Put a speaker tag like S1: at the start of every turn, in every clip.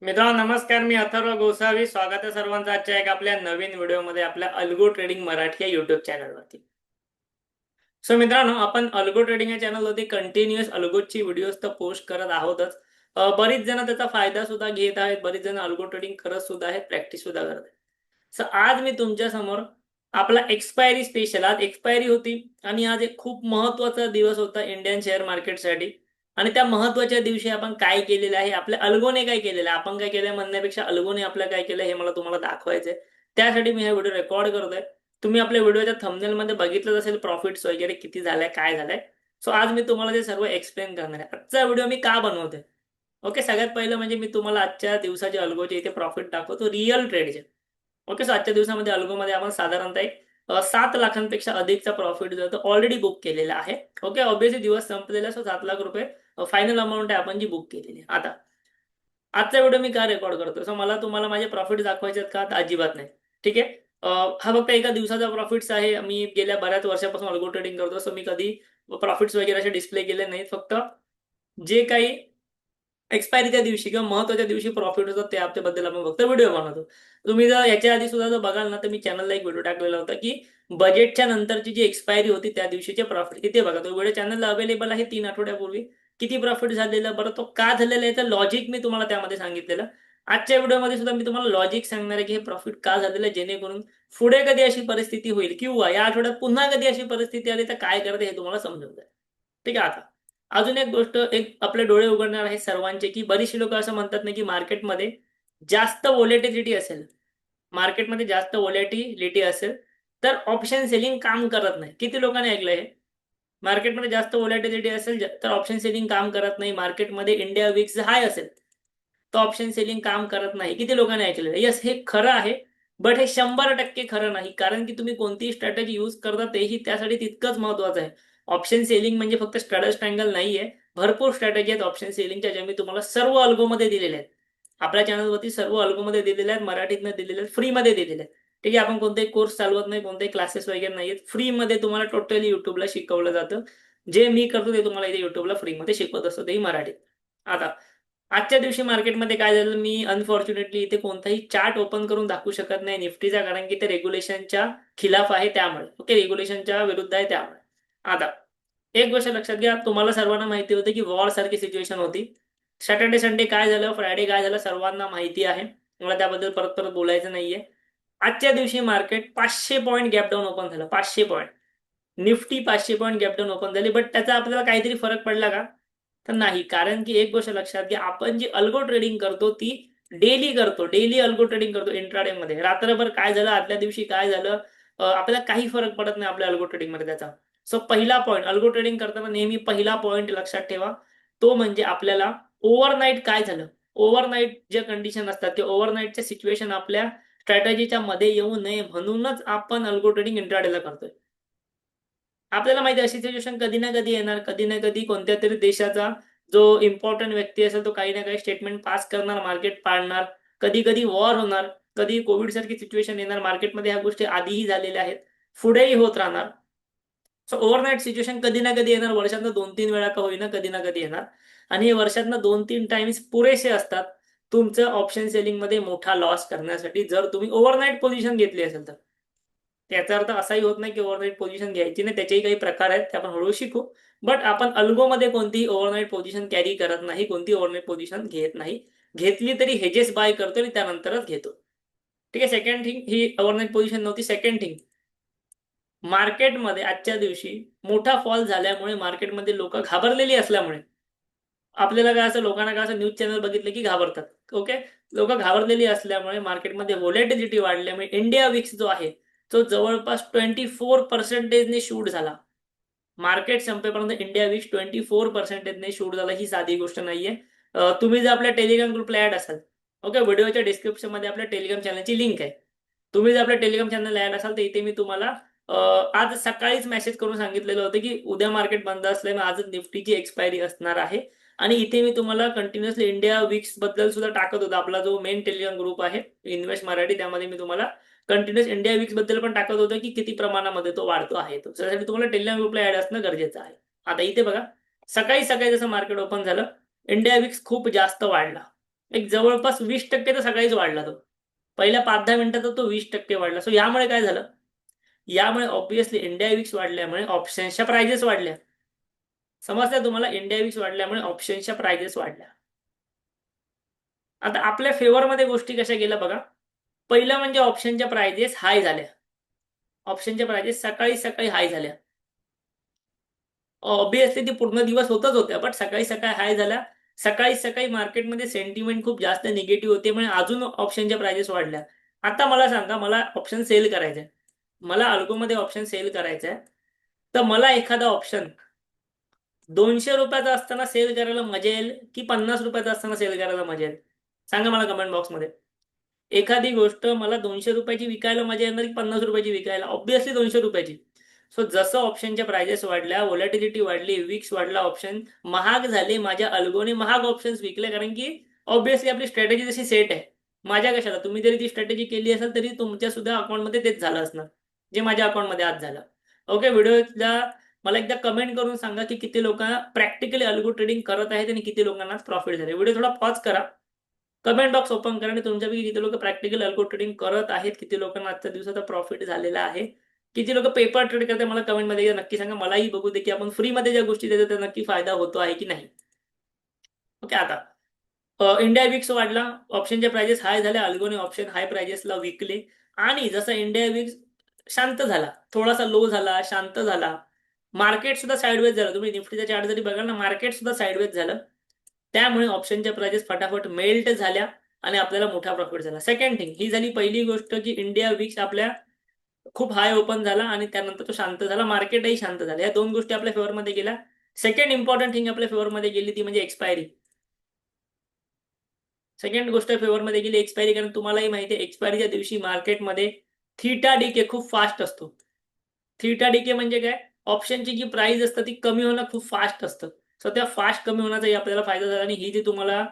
S1: मित्रांनो नमस्कार. मी अथर्व गोसावी. स्वागत आहे सर्वांचं आजच्या एक आपल्या नवीन व्हिडिओमध्ये आपल्या अल्गो ट्रेडिंग मराठी या युट्यूब चॅनलवरती. मित्रांनो, आपण अल्गो ट्रेडिंग या चॅनलवरती कंटिन्युअस अल्गोची व्हिडिओज तर पोस्ट करत आहोतच. बरीच जण त्याचा फायदा सुद्धा घेत आहेत, बरीच जण अल्गो ट्रेडिंग करत सुद्धा आहेत, प्रॅक्टिस सुद्धा करत आहेत. आज मी तुमच्या समोर आपला एक्सपायरी स्पेशल, आज एक्सपायरी होती आणि आज एक खूप महत्वाचा दिवस होता इंडियन शेअर मार्केटसाठी. आणि त्या महत्वाच्या दिवशी आपण काय केलेलं आहे, आपल्या अल्गोने काय केलेलं आहे, आपण काय केलंय म्हणण्यापेक्षा अल्गोने आपलं काय केलं हे मला तुम्हाला दाखवायचंय. त्यासाठी मी हा व्हिडिओ रेकॉर्ड करतोय. तुम्ही आपल्या व्हिडिओच्या थंबनेलमध्ये बघितलंच असेल प्रॉफिट्स वगैरे किती झालंय, काय झालंय. आज मी तुम्हाला ते सर्व एक्सप्लेन करणार आहे. आजचा व्हिडिओ मी का बनवतोय? ओके, सगळ्यात पहिलं म्हणजे मी तुम्हाला आजच्या दिवसाचे अल्गोचे इथे प्रॉफिट दाखवतो रिअल ट्रेडचे. ओके, आजच्या दिवसामध्ये अल्गोमध्ये आपण साधारणतः एक 7 लाखांपेक्षा अधिकचा प्रॉफिट जो तो ऑलरेडी बुक केलेला आहे. ओके, ऑब्व्हियसली दिवस संपलेला, 7 लाख रुपये फायनल अमाऊंट आहे आपण जी बुक केलेली आहे. आता आजचा व्हिडिओ मी का रेकॉर्ड करतो? मला तुम्हाला माझे प्रॉफिट दाखवायचे आहेत का? तर अजिबात नाही. ठीक आहे. हा फक्त एका दिवसाचा प्रॉफिट्स आहे. मी गेल्या बऱ्याच वर्षापासून अल्गो ट्रेडिंग करतो, सो मी कधी प्रॉफिट्स वगैरे असे डिस्प्ले केले नाहीत. फक्त जे काही एक्सपायरीच्या दिवशी किंवा महत्त्वाच्या दिवशी प्रॉफिट होतं त्याबद्दल आपण फक्त व्हिडिओ बनवतो. तुम्ही जर याच्या आधी सुद्धा जर बघाल ना, तर मी चॅनलला एक व्हिडिओ टाकलेला होता, की बजेटच्या नंतरची जी एक्सपायरी होती त्या दिवशीचे प्रॉफिट किती बघा. तो व्हिडिओ चॅनलला अवेलेबल आहे 3 आठवड्यापूर्वी. किती प्रॉफिट झालेलं, बरं तो का झालेला आहे, तर लॉजिक मी तुम्हाला त्यामध्ये सांगितलेलं. आजच्या व्हिडिओमध्ये सुद्धा मी तुम्हाला लॉजिक सांगणार आहे, की हे प्रॉफिट का झालेलं आहे, जेणेकरून पुढे कधी अशी परिस्थिती होईल किंवा या आठवड्यात पुन्हा कधी अशी परिस्थिती आली तर काय करायचं हे तुम्हाला समजून जाईल. ठीक आहे. आता अजून एक गोष्ट, एक आपले डोळे उघडणार आहे सर्वांचे, की बरीचशी लोक असं म्हणतात ना, की मार्केटमध्ये जास्त व्होलॅटिलिटी असेल, मार्केटमध्ये जास्त व्होलॅटिलिटी असेल तर ऑप्शन सेलिंग काम करत नाही. किती लोकांनी ऐकलंय हे? मार्केटमध्ये जास्त व्होलॅटिलिटी असेल तर ऑप्शन सेलिंग काम करत नाही. मार्केटमध्ये इंडिया विक्स हाय असेल तर ऑप्शन सेलिंग काम करत नाही. किती लोकांनी ऐकलेलं आहे? येस, हे खरं आहे. बट हे 100% खरं नाही. कारण की तुम्ही कोणतीही स्ट्रॅटेजी यूज करता तेही त्यासाठी तितकंच महत्वाचं आहे. ऑप्शन सेलिंग म्हणजे फक्त स्ट्रॅडल ट्रायंगल नाहीये. भरपूर स्ट्रॅटेजी आहेत ऑप्शन सेलिंगच्या, ज्या मी तुम्हाला सर्व अल्गोमध्ये दिलेल्या आहेत. आपल्या चॅनलवरती सर्व अल्गोमध्ये दिलेल्या आहेत, मराठीतनं दिलेल्या आहेत, फ्रीमध्ये दिलेल्या आहेत. ठीक आहे. आपण कोणताही कोर्स चालवत नाही, कोणतेही क्लासेस वगैरे नाहीयेत. फ्रीमध्ये तुम्हाला टोटली युट्यूबला शिकवलं जातं. जे मी करतो ते तुम्हाला इथे युट्यूबला फ्रीमध्ये शिकवत असतो, तेही मराठीत. आता आजच्या दिवशी मार्केटमध्ये काय झालं, मी अनफॉर्च्युनेटली इथे कोणताही चार्ट ओपन करून दाखवू शकत नाही निफ्टीचा, कारण की ते रेग्युलेशनच्या खिलाफ आहे त्यामुळे. ओके, रेग्युलेशनच्या विरुद्ध आहे त्यामुळे. आता एक गोष्ट लक्षात घ्या, तुम्हाला सर्वांना माहिती होतं की वॉर सारखी सिच्युएशन होती. सॅटर्डे संडे काय झालं, फ्रायडे काय झालं, सर्वांना माहिती आहे. मला त्याबद्दल परत परत बोलायचं नाहीये. आजच्या दिवशी market 500 point gap down open झालं. 500 point. Nifty 500 point gap down open झाली. बट त्याचा आपल्याला काहीतरी फरक पडला का? तर नाही. कारण की एक गोष्ट लक्षात घ्या, आपण जी अल्गो ट्रेडिंग करतो ती डेली करतो. डेली अल्गो ट्रेडिंग करतो इंट्राडे मध्ये. रात्रभर काय झालं, आदल्या दिवशी काय झालं, आपल्याला काही फरक पडत नाही आपल्या अल्गो ट्रेडिंग मध्ये त्याचा. पहिला पॉईंट, अल्गो ट्रेडिंग करताना नेहमी पहिला पॉईंट लक्षात ठेवा. तो म्हणजे आपल्याला ओव्हरनाईट काय झालं, ओव्हरनाईट जे कंडिशन असतात ते ओव्हरनाईटच्या सिच्युएशन आपल्या स्ट्रॅटेजीच्या मध्ये येऊ नये म्हणूनच आपण अल्गो ट्रेडिंग इंट्राडेला करतोय. आपल्याला माहिती आहे अशी सिच्युएशन कधी ना कधी येणार, कधी ना कधी कोणत्यातरी देशाचा जो इम्पॉर्टंट व्यक्ती असेल तो काही ना काही स्टेटमेंट पास करणार, मार्केट पाडणार. कधी-कधी वॉर होणार, कधी कोव्हिडसारखी सिच्युएशन येणार. मार्केटमध्ये ह्या गोष्टी आधीही झालेल्या आहेत, पुढेही होत राहणार. ओव्हरनाईट सिच्युएशन कधी ना कधी येणार. वर्षातनं 2-3 वेळा का होईना कधी ना कधी येणार. आणि हे वर्षातनं 2-3 टाईम्स पुरेसे असतात तुमचं ऑप्शन सेलिंगमध्ये मोठा लॉस करण्यासाठी, जर तुम्ही ओव्हरनाईट पोझिशन घेतली असेल तर. त्याचा अर्थ असाही होत नाही की ओव्हरनाईट पोझिशन घ्यायची नाही. त्याचेही काही प्रकार आहेत, ते आपण हळू शिकू. बट आपण अल्गोमध्ये कोणतीही ओव्हरनाईट पोझिशन कॅरी करत नाही, कोणतीही ओव्हरनाईट पोझिशन घेत नाही. घेतली तरी हेजेस बाय करतो आणि त्यानंतरच घेतो. ठीक आहे. सेकंड थिंग, ही ओव्हरनाईट पोझिशन नव्हती. सेकंड थिंग, मार्केटमध्ये आजच्या दिवशी मोठा फॉल झाल्यामुळे, मार्केटमध्ये लोकं घाबरलेली असल्यामुळे, आपल्याला काय असं लोकांना काय असं न्यूज चॅनल बघितले की घाबरतात. ओके. लोकं घाबरलेली असल्यामुळे मार्केटमध्ये व्होलॅटिलिटी वाढल्यामुळे इंडिया विक्स जो आहे, तो जवळपास 24% ने शूट झाला. मार्केट संपेपर्यंत इंडिया विक्स 24% ने शूट झाला. ही साधी गोष्ट नाहीये. तुम्ही जर आपल्या टेलिग्राम ग्रुपला ॲड असाल, ओके, व्हिडिओच्या डिस्क्रिप्शनमध्ये आपल्या टेलिग्राम चॅनलची लिंक आहे. तुम्ही जर आपल्या टेलिग्राम चॅनलला ॲड असाल तर इथे मी तुम्हाला आज सकाळीच मेसेज करून सांगितलेलं होतं, की उद्या मार्केट बंद असल्यामुळे आजच निफ्टीची एक्सपायरी असणार आहे. आणि इथे मी तुम्हाला कंटिन्युअसली इंडिया विक्स बद्दल सुद्धा टाकत होतो. आपला जो मेन टेलिग्राम ग्रुप आहे इन्व्हेस्ट मराठी, त्यामध्ये मी तुम्हाला कंटिन्युअस इंडिया विक्स बद्दल पण टाकत होतो, की किती प्रमाणामध्ये तो वाढतो आहे तो. त्यासाठी तुम्हाला टेलिग्राम ग्रुपला ॲड असणं गरजेचं आहे. आता इथे बघा, सकाळी-सकाळी जसं मार्केट ओपन झालं, इंडिया विक्स खूप जास्त वाढला. एक जवळपास 20% तर सकाळीच वाढला तो. पहिल्या 5-10 मिनिटात तो 20% वाढला. सो यामुळे काय झालं, यामुळे ऑब्व्हियसली इंडिया विक्स वाढल्यामुळे ऑप्शन्सच्या प्राइजेस वाढल्या. समजतंय तुम्हाला, इंडिया विक्स वाढल्यामुळे ऑप्शन्सच्या प्राइजेस वाढल्या. आता आपल्या फेवरमध्ये गोष्टी कशा गेल्या बघा. पहिलं म्हणजे ऑप्शनच्या प्राइजेस हाय झाल्या. ऑप्शनच्या प्राइजेस सकाळी सकाळी हाय झाल्या. ऑब्व्हियसली ती पूर्ण दिवस होतच होत्या, बट सकाळी सकाळी हाय झाल्या. सकाळी सकाळी मार्केटमध्ये सेंटिमेंट खूप जास्त निगेटिव्ह होते, म्हणून अजून ऑप्शनच्या प्राइजेस वाढल्या. आता मला सांगा, मला ऑप्शन सेल करायचा आहे, मला अल्गोमध्ये ऑप्शन सेल करायचा आहे, तर मला एखादा ऑप्शन 200 रुपयाचा असताना सेल करायला मजा येईल की 50 रुपयाचा असताना सेल करायला मजा येईल? सांगा मला कमेंट बॉक्समध्ये. एखादी गोष्ट मला 200 रुपयाची विकायला मजा येणार की 50 रुपयाची विकायला? ऑब्व्हियसली 200 रुपयाची. सो जसं ऑप्शनच्या प्राइजेस वाढल्या, व्हॉलॅटिलिटी वाढली, विक्स वाढला, ऑप्शन महाग झाले, माझ्या अल्गोने महाग ऑप्शन्स विकले, कारण की ऑब्व्हियसली आपली स्ट्रॅटेजी जशी सेट आहे. माझ्या कशाला, तुम्ही जरी ती स्ट्रॅटेजी केली असेल तरी तुमच्या सुद्धा अकाउंटमध्ये तेच झालं असणार जे माझ्या अकाउंटमध्ये आज झालं. ओके, व्हिडिओला मला एकदा कमेंट करून सांगा की किती लोकांना प्रॅक्टिकली अल्गो ट्रेडिंग करत आहेत आणि किती लोकांना प्रॉफिट झाले. व्हिडिओ थोडा पॉज करा, कमेंट बॉक्स ओपन करा आणि तुमच्यापैकी किती लोक प्रॅक्टिकल अल्गो ट्रेडिंग करत आहेत, किती लोकांना आजच्या दिवसाचा प्रॉफिट झालेला आहे, किती लोक पेपर ट्रेड करते, मला कमेंटमध्ये नक्की सांगा. मलाही बघू दे की आपण फ्रीमध्ये ज्या गोष्टी देतो त्या नक्की फायदा होतो आहे की नाही. ओके, आता इंडिया विक्स वाढला, ऑप्शनच्या प्राइजेस हाय झाल्या, अल्गोने ऑप्शन हाय प्राइजेसला विकले, आणि जसा इंडिया विक्स शांत झाला, थोडासा लो झाला, शांत झाला, मार्केट सुद्धा साइडवेज झालं. तुम्ही निफ्टीचा चार्ट जरी बघाल ना, मार्केट सुद्धा साइडवेज झालं. त्यामुळे ऑप्शनच्या प्राइजेस फटाफट मेल्ट झाल्या आणि आपल्याला मोठा प्रॉफिट झाला. सेकंड थिंग, ही झाली पहिली गोष्ट की इंडिया विक्स आपल्या खूप हाय ओपन झाला आणि त्यानंतर तो शांत झाला, मार्केटही शांत झालं. या दोन गोष्टी आपल्या फेवरमध्ये गेल्या. सेकंड इम्पॉर्टंट थिंग आपल्या फेवरमध्ये गेली ती म्हणजे एक्सपायरी. सेकंड गोष्ट फेवरमध्ये गेली एक्सपायरी, कारण तुम्हालाही माहिती आहे एक्सपायरीच्या दिवशी मार्केटमध्ये थीटा डीके खूप फास्ट असतो. थीटा डीके म्हणजे काय, ऑप्शनची जी प्राइस असते ती कमी होणं खूप फास्ट असतं. सो त्या फास्ट कमी होण्याचाही आपल्याला फायदा झाला. आणि ही जी तुम्हाला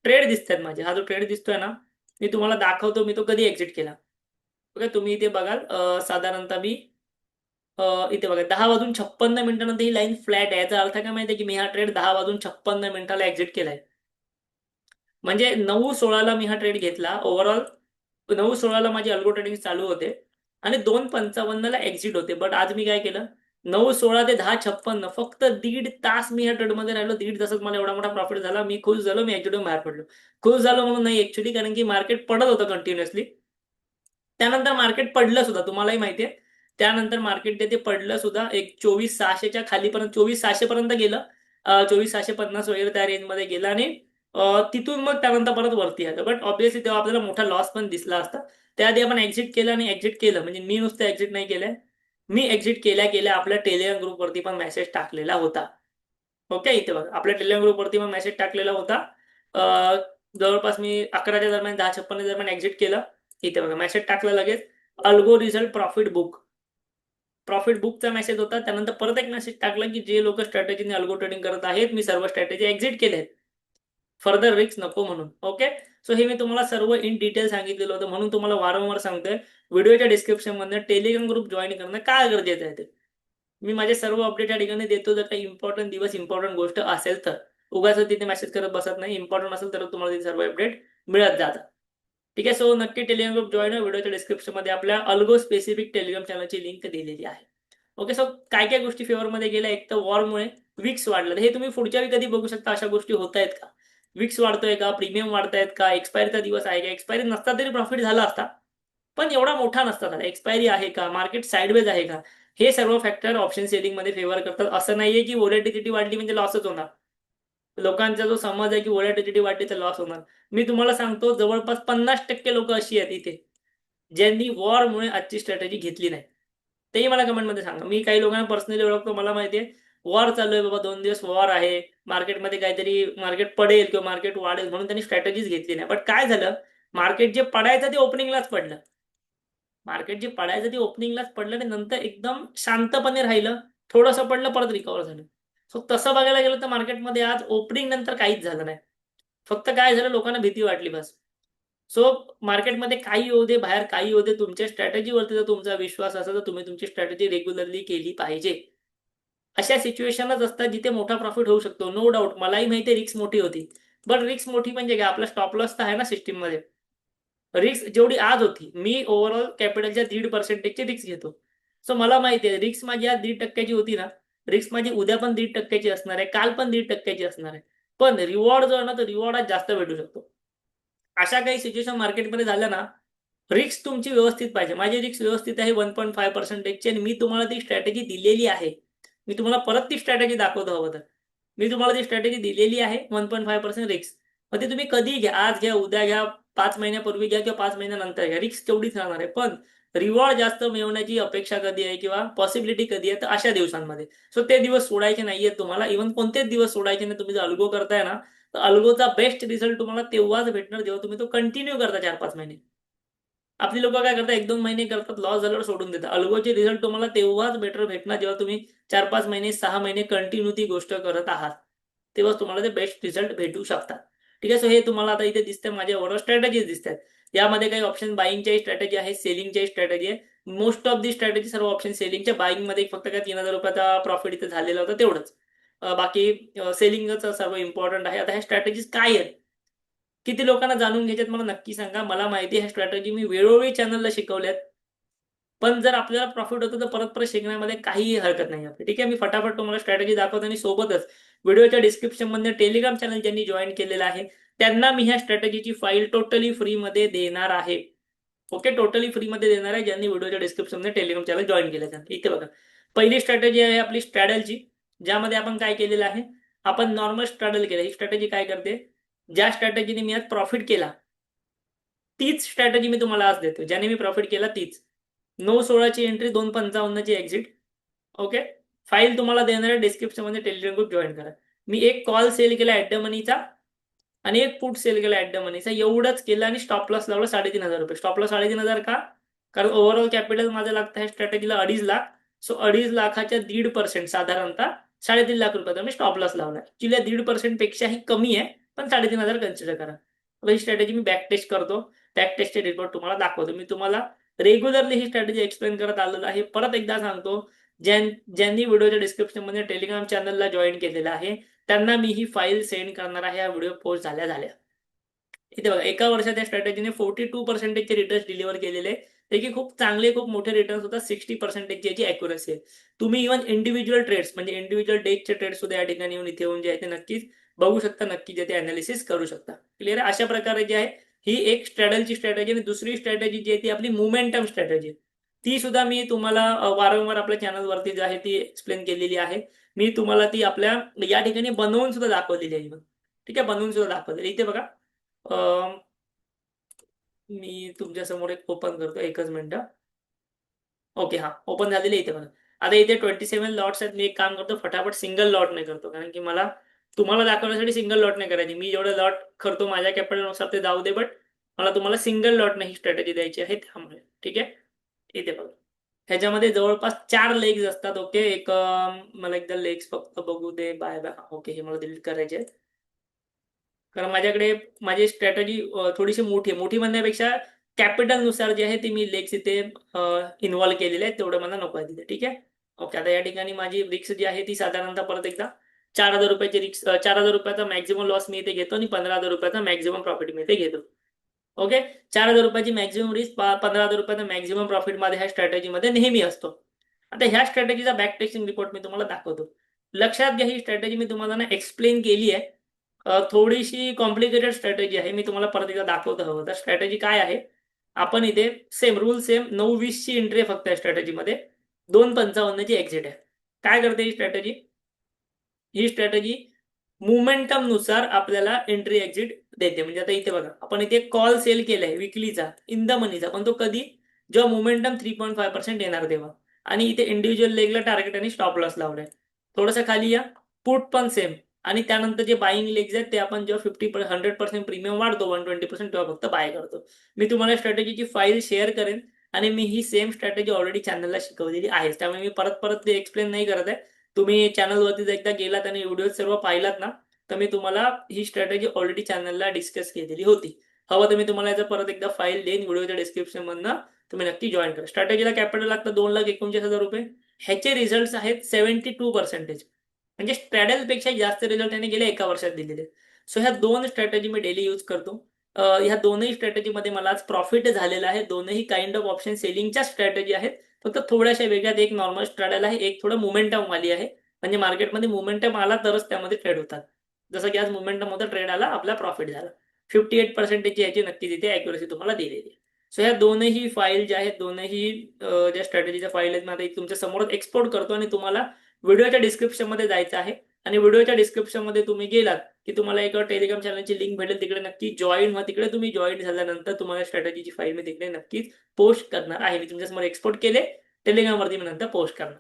S1: ट्रेड दिसतात माझे, हा जो ट्रेड दिसतोय ना, मी तुम्हाला दाखवतो मी तो कधी एक्झिट केला. ओके, तुम्ही इथे बघाल साधारणतः मी इथे बघा 10 वाजून 56 मिनिटानंतर ही लाईन फ्लॅट आहे. याचा अर्थ काय माहिती आहे की मी हा ट्रेड 10 वाजून 56 मिनिटाला एक्झिट केलाय. म्हणजे 9:16 मी हा ट्रेड घेतला. ओव्हरऑल 9:16 माझी अल्गो ट्रेडिंग चालू होते आणि 2:55 एक्झिट होते. बट आज मी काय केलं, 9:16 ते 10:56 फक्त दीड तास मी या ट्रेडमध्ये राहिलो. दीड तासात मला एवढा मोठा प्रॉफिट झाला. मी खुश झालो. मी एक्झिटून बाहेर पडलो. खुश झालो म्हणून नाही ऍक्च्युली, कारण की मार्केट पडत होतं कंटिन्युअसली. त्यानंतर मार्केट पडलं सुद्धा, तुम्हालाही माहिती आहे. त्यानंतर मार्केट ते पडलं सुद्धा, एक 24,600च्या खालीपर्यंत, 24,600 पर्यंत गेलं. 24,650 वगैरे त्या रेंजमध्ये गेलं आणि तिथून मग त्यानंतर परत वरती आलं. बट ऑब्व्हियसली तेव्हा आपल्याला मोठा लॉस पण दिसला असता. त्याआधी आपण एक्झिट केलं आणि एक्झिट केलं म्हणजे मी नुसतं एक्झिट नाही केलंय. मी एक्झिट केल्या केल्या आपल्या टेलिग्राम ग्रुपवरती पण मेसेज टाकलेला होता. ओके, इथे बघा आपल्या टेलिग्राम ग्रुपवरती पण मेसेज टाकलेला होता. जवळपास मी 11च्या दरम्यान, 10:56 दरम्यान एक्झिट केलं. इथे बघा मेसेज टाकला लगेच, algo result profit book. Profit बुकचा मेसेज होता. त्यानंतर परत एक मेसेज टाकला की जे लोक स्ट्रॅटेजीने अल्गो ट्रेडिंग करत आहेत, मी सर्व स्ट्रॅटेजी एक्झिट केले आहेत, फर्दर रिस्क नको म्हणून. ओके, सो हे मी तुम्हाला सर्व इन डिटेल सांगितलेलं होतं, म्हणून तुम्हाला वारंवार सांगतोय व्हिडिओच्या डिस्क्रिप्शनमध्ये टेलिग्राम ग्रुप जॉईन करणं काय गरजेचं आहे ते. मी माझे सर्व अपडेट या ठिकाणी देतो. जर काही इम्पॉर्टंट दिवस, इम्पॉर्टंट गोष्ट असेल तर उगाच तिथे मेसेज करत बसत नाही. इम्पॉर्टंट असेल तर तुम्हाला तिथे सर्व अपडेट मिळत जातात. ठीक आहे, सो नक्की टेलिग्राम ग्रुप जॉईन व्हा. व्हिडिओच्या डिस्क्रिप्शनमध्ये आपल्या अल्गो स्पेसिफिक टेलिग्राम चॅनलची लिंक दिलेली आहे. ओके, सो काय काय गोष्टी फेवरमध्ये गेल्या, एक तर वॉरमुळे विक्स वाढलं. हे तुम्ही पुढच्या वेळी कधी बघू शकता, अशा गोष्टी होत आहेत का, विक्स वाढतोय का, प्रीमियम वाढतायत का, एक्सपायरीचा दिवस आहे का. एक्सपायरी नसता तरी प्रॉफिट झाला असता, पण एवढा मोठा नसता झाला. एक्सपायरी आहे का, मार्केट साइडवेज आहे का, हे सर्व फॅक्टर ऑप्शन सेलिंगमध्ये फेवर करतात. असं नाहीये की व्होलॅटिलिटी वाढली म्हणजे लॉसच होणार. लोकांचा जो समज आहे की व्होलॅटिलिटी वाढली तर लॉस होणार, मी तुम्हाला सांगतो जवळपास 50% लोक अशी आहेत इथे ज्यांनी वॉरमुळे आजची स्ट्रॅटेजी घेतली नाही. तेही मला कमेंटमध्ये सांगा. मी काही लोकांना पर्सनली ओळखतो, मला माहिती आहे वॉर चालू आहे बाबा, 2 दिवस वॉर आहे, मार्केटमध्ये काहीतरी मार्केट पडेल किंवा मार्केट वाढेल म्हणून त्यांनी स्ट्रॅटेजीज घेतली नाही. बट काय झालं, मार्केट जे पडायचं ते ओपनिंगलाच पडलं. मार्केट जे पडायचं ते ओपनिंगलाच पडलं आणि नंतर एकदम शांतपणे राहिलं. थोडंसं पडलं, परत रिकव्हर झालं. सो तसं बघायला गेलं तर मार्केटमध्ये आज ओपनिंग नंतर काहीच झालं नाही. फक्त काय झालं, लोकांना भीती वाटली बस. सो मार्केटमध्ये काही होऊ दे, बाहेर काही होऊ दे, तुमच्या स्ट्रॅटेजीवरती जर तुमचा विश्वास असेल तर तुम्ही तुमची स्ट्रॅटेजी रेग्युलरली केली पाहिजे. अशा सिच्युएशनच असतात जिथे मोठा प्रॉफिट होऊ शकतो. नो डाऊट मलाही माहिती आहे रिस्क मोठी होती. बट रिस्क मोठी म्हणजे काय, आपला स्टॉप लॉस तर आहे ना सिस्टीम मध्ये. रिस्क जेवढी आज होती, मी ओव्हरऑल कॅपिटलच्या 1.5%ची रिस्क घेतो. सो मला माहिती आहे रिस्क माझी आज 1.5% होती ना, रिस्क माझी उद्या पण 1.5% असणार आहे, काल पण 1.5% असणार आहे. पण रिवॉर्ड जो आहे ना, तो रिवॉर्ड आज जास्त भेटू शकतो. अशा काही सिच्युएशन मार्केटमध्ये झाल्या ना, रिस्क तुमची व्यवस्थित पाहिजे. माझी रिस्क व्यवस्थित आहे 1.5%ची, आणि मी तुम्हाला ती स्ट्रॅटेजी दिलेली आहे. मी तुम्हाला परत ती स्ट्रॅटेजी दाखवतो हवं तर. मी तुम्हाला ती स्ट्रॅटेजी दिलेली आहे 1.5% रिस्क. मग ते तुम्ही कधी घ्या, आज घ्या, उद्या घ्या, 5 महिन्यापूर्वी घ्या किंवा 5 महिन्यानंतर घ्या, रिस्क तेवढीच राहणार आहे. पण रिवॉर्ड जास्त मिळवण्याची अपेक्षा कधी आहे किंवा पॉसिबिलिटी कधी आहे, तर अशा दिवसांमध्ये. सो ते दिवस सोडायचे नाहीयेत तुम्हाला. इव्हन कोणतेच दिवस सोडायचे नाही. तुम्ही जर अल्गो करताय ना, तर अल्गोचा बेस्ट रिझल्ट तुम्हाला तेव्हाच भेटणार जेव्हा तुम्ही तो कंटिन्यू करता 4-5 महिने. आपली लोक काय करतात, 1-2 महिने करतात, लॉस झाल्यावर सोडून देतात. अल्गोचे रिझल्ट तुम्हाला तेव्हाच बेटर भेटणार जेव्हा तुम्ही 4-5 महिने, 6 महिने कंटिन्यू ती गोष्ट करत आहात. तेव्हाच तुम्हाला ते बेस्ट रिझल्ट भेटू शकतात. ठीक आहे. सो हे तुम्हाला आता इथे दिसतंय, माझ्याबरोबर स्ट्रॅटेजीज दिसतात. यामध्ये काही ऑप्शन बाईंगच्याही स्ट्रॅटेजी आहे, सेलिंगच्याही स्ट्रॅटेजी आहे. मोस्ट ऑफ दी स्ट्रॅटेजी सर्व ऑप्शन सेलिंगच्या. बाईंगमध्ये फक्त काय ₹3000 प्रॉफिट इथे झालेला होता तेवढंच. बाकी सेलिंगच सर्व इम्पॉर्टंट आहे. आता ह्या स्ट्रॅटेजीज काय आहेत, किती लोकांना जाणून घ्यायच्यात मला नक्की सांगा. मला माहिती आहे ह्या स्ट्रॅटेजी मी वेळोवेळी चॅनलला शिकवल्यात. पण जर आपल्याला प्रॉफिट होतं तर परत-परत शिकण्यामध्ये काहीही हरकत नाही आपली. ठीक आहे. मी फटाफट तुम्हाला स्ट्रॅटेजी दाखवतो आणि सोबतच व्हिडिओच्या डिस्क्रिप्शनमध्ये टेलिग्राम चॅनल ज्यांनी जॉइन केलेलं आहे, त्यांना मी ह्या स्ट्रॅटेजीची फाईल टोटली फ्रीमध्ये देणार आहे. ओके. टोटली फ्रीमध्ये देणार आहे ज्यांनी व्हिडिओच्या डिस्क्रिप्शनमध्ये टेलिग्राम चॅनल जॉइन केलं आहे. इथे बघा. पहिली स्ट्रॅटेजी आहे आपली स्ट्रॅडलची, ज्यामध्ये आपण काय केलेलं आहे, आपण नॉर्मल स्ट्रॅडल केलं. ही स्ट्रॅटेजी काय करते, ज्या स्ट्रॅटेजीने मी आज प्रॉफिट केला, तीच स्ट्रॅटेजी मी तुम्हाला आज देतो. ज्याने मी प्रॉफिट केला तीच. 9/16 ची एंट्री, 2/55 ची एक्झिट. ओके. फाईल तुम्हाला देणार आहे डिस्क्रिप्शनमध्ये, टेलिग्राम ग्रुप जॉइन करा. मी एक कॉल सेल केला ॲट द मनीचा आणि एक पुट सेल केला ॲट द मनीचा. एवढंच केलं आणि स्टॉप लॉस लावला ₹3,500. स्टॉप लॉस 3,500 का? कारण ओव्हरऑल कॅपिटल माझं लागतं ह्या स्ट्रॅटेजीला 2.5 लाख. सो 2.5 लाखाच्या 1.5% साधारणतः ₹3.5 लाख मी स्टॉप लॉस लावला. ॲक्चुअली 1.5% पेक्षाही कमी आहे, पण 3,500 कन्सिडर करा. ही स्ट्रॅटेजी मी बॅक टेस्ट करतो. बॅक टेस्टचे रिपोर्ट तुम्हाला दाखवतो. मी तुम्हाला रेग्युलरली ही स्ट्रॅटेजी एक्सप्लेन करत आलेलो आहे. परत एकदा सांगतो, ज्यांनी व्हिडिओच्या डिस्क्रिप्शनमध्ये टेलिग्राम चॅनलला जॉइन केलेलं आहे, त्यांना मी ही फाईल सेंड करणार आहे हा व्हिडिओ पोस्ट झाल्या. इथे बघा, एका वर्षात या स्ट्रॅटेजीने 42% चे रिटर्न्स डिलिव्हर केलेले. त्याची खूप चांगले, खूप मोठे रिटर्न्स होतात. 60% ची याची अॅक्युरसी आहे. तुम्ही इव्हन इंडिव्हिज्युअल ट्रेड्स म्हणजे इंडिव्हिज्युअल डेजचे ट्रेड्स सुद्धा या ठिकाणी येऊन इथे येऊन जे आहे ते नक्कीच बघू शकता, नक्कीच ते अनालिसिस करू शकता. क्लिअर आहे? अशा प्रकारे जे आहे ही एक स्ट्रॅडलची स्ट्रॅटेजी. आणि दुसरी स्ट्रॅटेजी जी आहे ती आपली मोमेंटम स्ट्रॅटेजी. ती सुद्धा मी तुम्हाला वारंवार आपल्या चॅनलवरती जी आहे ती एक्सप्लेन केलेली आहे. मी तुम्हाला ती आपल्या या ठिकाणी बनवून सुद्धा दाखवलेली आहे. ठीक आहे, बनवून सुद्धा दाखवलेली. इथे बघा, मी तुमच्या समोर एक ओपन करतो, एकच मिनिटं. ओके, हा ओपन झालेली इथे बघा. आता इथे 27 लॉट्स आहेत. मी एक काम करतो, फटाफट सिंगल लॉट नाही करतो, कारण की मला तुम्हाला दाखवण्यासाठी सिंगल लॉट नाही करायची. मी जेवढं लॉट करतो माझ्या कॅपिटलनुसार ते जाऊ दे, बट मला तुम्हाला सिंगल लॉट नाही स्ट्रॅटेजी द्यायची आहे त्यामुळे. ठीक आहे. इथे बघा, ह्याच्यामध्ये जवळपास 4 लेग्स असतात. ओके. एक मला एकदा लेग्स फक्त बघू दे. Bye bye. ओके, हे मला डिलीट करायचे आहेत. कारण माझ्याकडे माझी स्ट्रॅटेजी थोडीशी मोठी आहे. मोठी म्हणण्यापेक्षा कॅपिटलनुसार जे आहे ते मी लेग्स इथे इन्व्हॉल्व केलेले आहेत. तेवढं मला नको आहे तिथे. ठीक आहे. ओके. आता या ठिकाणी माझी रिस्क जी आहे ती साधारणतः परत एकदा ₹4,000 ची रिस्क, ₹4,000 मॅक्सिमम लॉस मी इथे घेतो आणि ₹15,000 मॅक्सिमम प्रॉफिट मी इथे घेतो. ओके. ₹4,000 ची मॅक्सिमम रिस्क, ₹15,000 मॅक्सिमम प्रॉफिट माझ्या ह्या स्ट्रॅटेजीमध्ये नेहमी असतो. आता ह्या स्ट्रॅटेजीचा बॅक टेस्टिंग रिपोर्ट मी तुम्हाला दाखवतो. लक्षात घ्या, ही स्ट्रॅटेजी मी तुम्हाला ना एक्सप्लेन केली आहे. थोडीशी कॉम्प्लिकेटेड स्ट्रॅटेजी आहे. मी तुम्हाला परत एकदा दाखवतो हवं तर. स्ट्रॅटेजी काय आहे? आपण इथे सेम रूल सेम 9-20 ची एंट्री आहे फक्त या स्ट्रॅटेजीमध्ये. 2.55 ची एक्झिट आहे. काय करते ही स्ट्रॅटेजी? ही स्ट्रॅटेजी मोमेंटमनुसार आपल्याला एंट्री एक्झिट देते. म्हणजे आता इथे बघा, आपण इथे कॉल सेल केलाय विकलीचा, इन द मनीचा, पण तो कधी? जेव्हा मोमेंटम 3.5% येणार तेव्हा. आणि इथे इंडिव्हिज्युअल लेगला टार्गेट आणि स्टॉप लॉस लावलाय. थोडंसं खाली या, पुट पण सेम. आणि त्यानंतर जे बाईंग लेग्स आहेत ते आपण जेव्हा 100% प्रीमियम वाढतो 120%, तेव्हा फक्त बाय करतो. मी तुम्हाला स्ट्रॅटेजीची फाईल शेअर करेन आणि मी ही सेम स्ट्रॅटेजी ऑलरेडी चॅनलला शिकवलेली आहे. त्यामुळे मी परत परत ते एक्सप्लेन नाही करत आहे. तुम्ही चॅनलवरती जर एकदा गेलात आणि व्हिडिओ सर्व पाहिलात ना, तर मी तुम्हाला ही स्ट्रॅटेजी ऑलरेडी चॅनलला डिस्कस केलेली होती. हवं तर मी तुम्हाला याचं परत एकदा फाईल देईन व्हिडिओच्या डिस्क्रिप्शनमधनं, तुम्ही नक्की जॉइन करा. स्ट्रॅटेजीला कॅपिटल लागतं ₹2,49,000. ह्याचे रिझल्ट्स आहेत 72%. म्हणजे स्ट्रॅडलपेक्षा जास्त रिझल्ट त्याने गेल्या एका वर्षात दिलेले. सो ह्या 2 स्ट्रॅटेजी मी डेली यूज करतो. ह्या दोनही स्ट्रॅटेजीमध्ये मला आज प्रॉफिट झालेलं आहे. दोनही काइंड ऑफ ऑप्शन सेलिंगच्या स्ट्रॅटेजी आहेत. फक्त थोड्याशा वेगळ्यात, एक नॉर्मल स्ट्रॅडल आहे, एक थोडं मोमेंटम वाली आहे. म्हणजे मार्केटमध्ये मोमेंटम आला तरच त्यामध्ये ट्रेड होतात. जसं की आज मोमेंटम होता, ट्रेड आला, आपला प्रॉफिट झाला. 58% ची याची नक्कीच इथे ॲक्युरसी तुम्हाला दिलेली आहे. सो ह्या दोनही फाईल ज्या आहेत, दोनही ज्या स्ट्रॅटेजीच्या फाईल आहेत, मी आता तुमच्या समोर एक्सपोर्ट करतो आणि तुम्हाला व्हिडिओच्या डिस्क्रिप्शनमध्ये जायचं आहे. आणि व्हिडिओच्या डिस्क्रिप्शनमध्ये तुम्ही गेलात की तुम्हाला एक टेलिग्राम चॅनलची लिंक भेटेल, तिकडे नक्की जॉईन व्हा. तिकडे तुम्ही जॉईन झाल्यानंतर तुम्हाला स्ट्रॅटेजीची फाईल मी तिकडे नक्कीच पोस्ट करणार आहे. मी तुमच्यासमोर एक्सपोर्ट केले, टेलिग्रामवरती मी नंतर पोस्ट करणार.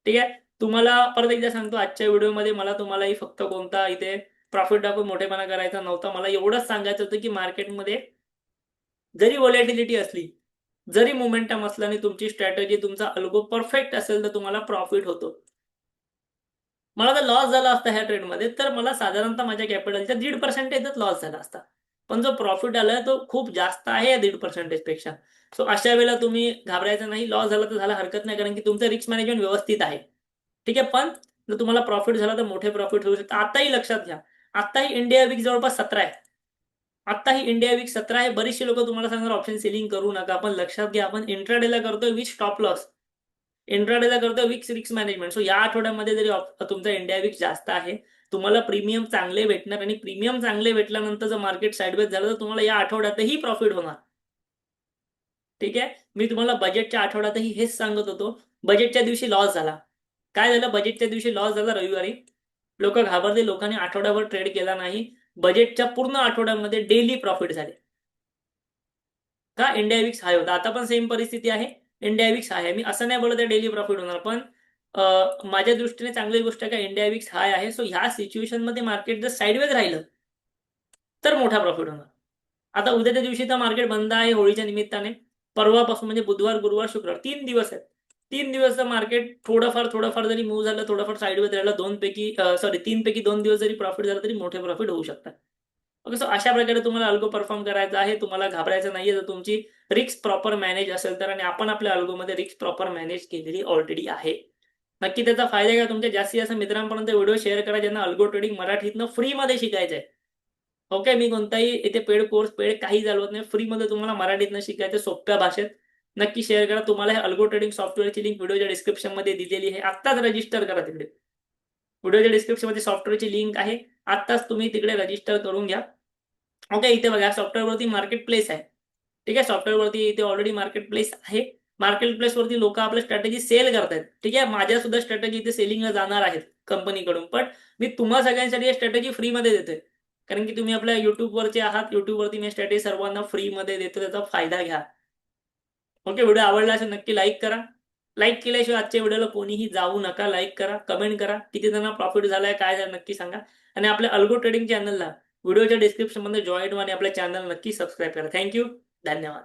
S1: ठीक आहे. तुम्हाला परत एकदा सांगतो, आजच्या व्हिडिओमध्ये मला तुम्हालाही फक्त कोणता इथे प्रॉफिट दाखवून मोठेपणा करायचा नव्हता. मला एवढंच सांगायचं होतं की मार्केटमध्ये जरी व्हॉलॅटिलिटी असली, जरी मोमेंटम असला आणि तुमची स्ट्रॅटेजी, तुमचा अल्गो परफेक्ट असेल, तर तुम्हाला प्रॉफिट होतो. मला जर लॉस झाला असता ह्या ट्रेडमध्ये, तर मला साधारणतः माझ्या कॅपिटलच्या 1.5%च लॉस झाला असता. पण जो प्रॉफिट आलाय तो खूप जास्त आहे या 1.5% पेक्षा. सो अशा वेळेला तुम्ही घाबरायचं नाही. लॉस झाला तर झाला, हरकत नाही, कारण की तुमचं रिस्क मॅनेजमेंट व्यवस्थित आहे. ठीक आहे. पण जर तुम्हाला प्रॉफिट झाला तर मोठे प्रॉफिट होऊ शकतात. आताही लक्षात घ्या, आताही इंडिया विक जवळपास 17 आहे. आताही इंडिया विक 17 आहे. बरीचशी लोकं तुम्हाला सांगणार ऑप्शन सेलिंग करू नका. पण लक्षात घ्या, आपण इंट्राडेला करतोय विथ स्टॉप लॉस. इंट्राडेला करतोय विथ रिस्क मॅनेजमेंट. सो या आठवड्यामध्ये जरी तुमचा इंडिया विक जास्त आहे, तुम्हाला प्रीमियम चांगले भेटणार आणि प्रीमियम चांगले भेटल्यानंतर जर मार्केट साइडवेज झालं तर तुम्हाला या आठवड्यातही प्रॉफिट होणार. ठीक आहे. मी तुम्हाला बजेटच्या आठवड्यातही हेच सांगत होतो. बजेटच्या दिवशी लॉस झाला. काय झालं? बजेटच्या दिवशी लॉस झाला रविवारी. लोकं घाबरले. लोकांनी आठवड्याभर ट्रेड केला नाही. बजेटच्या पूर्ण आठवड्यामध्ये डेली प्रॉफिट झाले. का? इंडिया विक्स हाय होता. आता पण सेम परिस्थिती आहे. इंडिया विक्स हाय आहे. मी असं नाही बोलत आहे डेली प्रॉफिट होणार, पण माझ्या दृष्टीने चांगली गोष्ट आहे का इंडिया विक्स हाय आहे. सो ह्या सिच्युएशनमध्ये मार्केट जर साइडवेज राहिलं, तर मोठा प्रॉफिट होणार. आता उद्याच्या दिवशी तर मार्केट बंद आहे होळीच्या निमित्ताने. परवापासून म्हणजे बुधवार, गुरुवार, शुक्रवार 3 दिवस आहेत. 3 दिवस मार्केट थोडंफार जरी मूव्ह झालं, थोडंफार साइडवेज राहिलं, 3 पैकी 2 दिवस जरी प्रॉफिट झालं, तरी मोठे प्रॉफिट होऊ शकतात. ओके. सो अशा प्रकारे तुम्हाला अल्गो परफॉर्म करायचा आहे. तुम्हाला घाबरायचं नाहीये. जर तुमची रिस्क प्रॉपर मॅनेज असेल तर, आणि आपण आपल्या अल्गोमध्ये रिस्क प्रॉपर मॅनेज केलेली ऑलरेडी आहे. नक्की त्याचा फायदा घ्या. तुमच्या जास्तीत जास्त मित्रांपर्यंत व्हिडिओ शेअर करा, ज्यांना अल्गो ट्रेडिंग मराठीतनं फ्रीमध्ये शिकायचं आहे. ओके. मी कोणताही इथे पेड कोर्स, पेड काही चालवत नाही. फ्रीमध्ये तुम्हाला मराठीतनं शिकायचं सोप्या भाषेत. नक्की शेअर करा. तुम्हाला हे अल्गो ट्रेडिंग सॉफ्टवेअरची लिंक व्हिडिओच्या डिस्क्रिप्शनमध्ये दिलेली आहे. आत्ताच रजिस्टर करा तिकडे. व्हिडिओच्या डिस्क्रिप्शनमध्ये सॉफ्टवेअरची लिंक आहे. आत्ताच तुम्ही तिकडे रजिस्टर करून घ्या. ओके. इथे बघा, सॉफ्टवेअरवरती मार्केट प्लेस आहे. ठीक आहे. सॉफ्टवेअरवरती इथे ऑलरेडी मार्केट प्लेस आहे. मार्केट प्लेसवरती लोकं आपल्या स्ट्रॅटेजी सेल करतायत. ठीक आहे. माझ्या सुद्धा स्ट्रॅटेजी इथे सेलिंगला जाणार आहेत कंपनीकडून. पण मी तुम्हा सगळ्यांसाठी ही स्ट्रॅटेजी फ्रीमध्ये देतोय. कारण की तुम्ही आपल्या YouTubeवरचे आहात. YouTubeवरती मी स्ट्रॅटेजी सर्वांना फ्रीमध्ये देतो. त्याचा फायदा घ्या. ओके. व्हिडिओ आवडला असेल नक्की लाईक करा. लाईक केल्याशिवाय आजच्या व्हिडिओला कोणीही जाऊ नका. लाईक करा, कमेंट करा. किती जणांना प्रॉफिट झालाय, काय झालं नक्की सांगा. आणि आपल्या अल्गो ट्रेडिंग चॅनलला व्हिडिओच्या डिस्क्रिप्शनमध्ये जॉईन व्हा आणि आपल्या चॅनल नक्की सबस्क्राईब करा. Thank you. धन्यवाद.